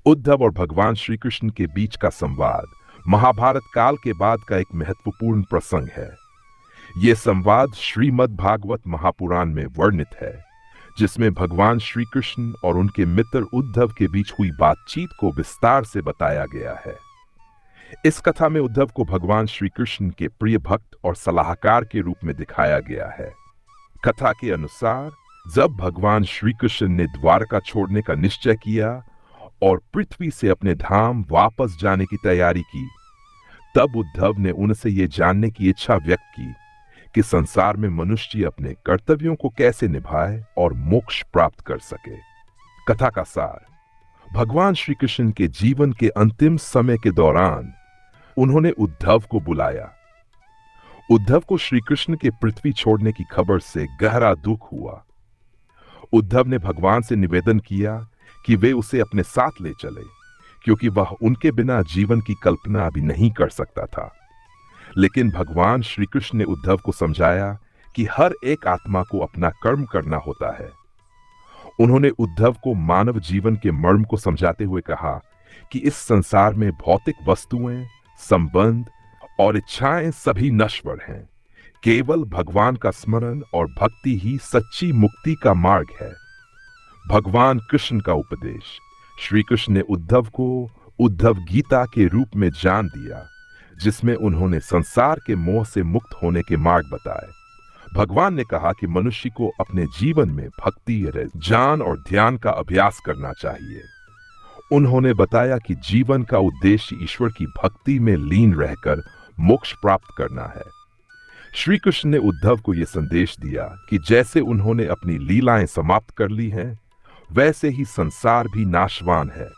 उद्धव और भगवान श्री कृष्ण के बीच का संवाद महाभारत काल के बाद का एक महत्वपूर्ण प्रसंग है। यह संवाद श्रीमद् भागवत महापुराण में वर्णित है, जिसमें भगवान श्री कृष्ण और उनके मित्र उद्धव के बीच हुई बातचीत को विस्तार से बताया गया है। इस कथा में उद्धव को भगवान श्री कृष्ण के प्रिय भक्त और सलाहकार के रूप में दिखाया गया है। कथा के अनुसार जब भगवान श्री कृष्ण ने द्वारका छोड़ने का निश्चय किया और पृथ्वी से अपने धाम वापस जाने की तैयारी की, तब उद्धव ने उनसे यह जानने की इच्छा व्यक्त की कि संसार में मनुष्य अपने कर्तव्यों को कैसे निभाए और मोक्ष प्राप्त कर सके। कथा का सार: भगवान श्री कृष्ण के जीवन के अंतिम समय के दौरान उन्होंने उद्धव को बुलाया। उद्धव को श्री कृष्ण के पृथ्वी छोड़ने की खबर से गहरा दुख हुआ। उद्धव ने भगवान से निवेदन किया कि वे उसे अपने साथ ले चले, क्योंकि वह उनके बिना जीवन की कल्पना अभी नहीं कर सकता था। लेकिन भगवान श्री कृष्ण ने उद्धव को समझाया कि हर एक आत्मा को अपना कर्म करना होता है। उन्होंने उद्धव को मानव जीवन के मर्म को समझाते हुए कहा कि इस संसार में भौतिक वस्तुएं, संबंध और इच्छाएं सभी नश्वर हैं। केवल भगवान का स्मरण और भक्ति ही सच्ची मुक्ति का मार्ग है। भगवान कृष्ण का उपदेश श्री कृष्ण ने उद्धव को उद्धव गीता के रूप में जान दिया, जिसमें उन्होंने संसार के मोह से मुक्त होने के मार्ग बताए। भगवान ने कहा कि मनुष्य को अपने जीवन में भक्ति, ज्ञान और ध्यान का अभ्यास करना चाहिए। उन्होंने बताया कि जीवन का उद्देश्य ईश्वर की भक्ति में लीन रहकर मोक्ष प्राप्त करना है। श्री कृष्ण ने उद्धव को यह संदेश दिया कि जैसे उन्होंने अपनी लीलाएं समाप्त कर ली हैं, वैसे ही संसार भी नाशवान है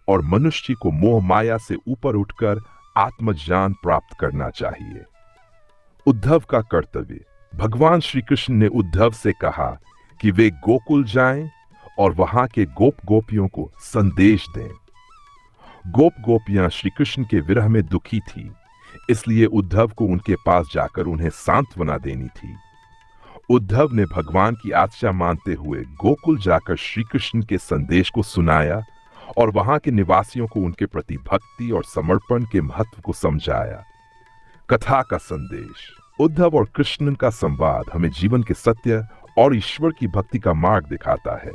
और मनुष्य को मोह माया से ऊपर उठकर आत्मज्ञान प्राप्त करना चाहिए। उद्धव का कर्तव्य: भगवान श्री कृष्ण ने उद्धव से कहा कि वे गोकुल जाएं और वहां के गोप गोपियों को संदेश दें। गोप गोपियां श्री कृष्ण के विरह में दुखी थी, इसलिए उद्धव को उनके पास जाकर उन्हें सांत्वना देनी थी। उद्धव ने भगवान की आज्ञा मानते हुए गोकुल जाकर श्री कृष्ण के संदेश को सुनाया और वहां के निवासियों को उनके प्रति भक्ति और समर्पण के महत्व को समझाया। कथा का संदेश: उद्धव और कृष्ण का संवाद हमें जीवन के सत्य और ईश्वर की भक्ति का मार्ग दिखाता है।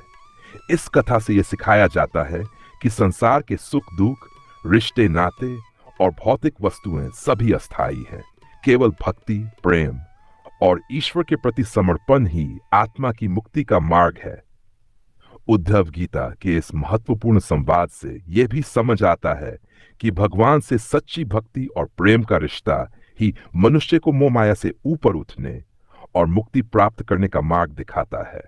इस कथा से यह सिखाया जाता है कि संसार के सुख दुख, रिश्ते नाते और भौतिक वस्तुएं सभी अस्थायी हैं। केवल भक्ति, प्रेम और ईश्वर के प्रति समर्पण ही आत्मा की मुक्ति का मार्ग है। उद्धव गीता के इस महत्वपूर्ण संवाद से यह भी समझ आता है कि भगवान से सच्ची भक्ति और प्रेम का रिश्ता ही मनुष्य को मोह माया से ऊपर उठने और मुक्ति प्राप्त करने का मार्ग दिखाता है।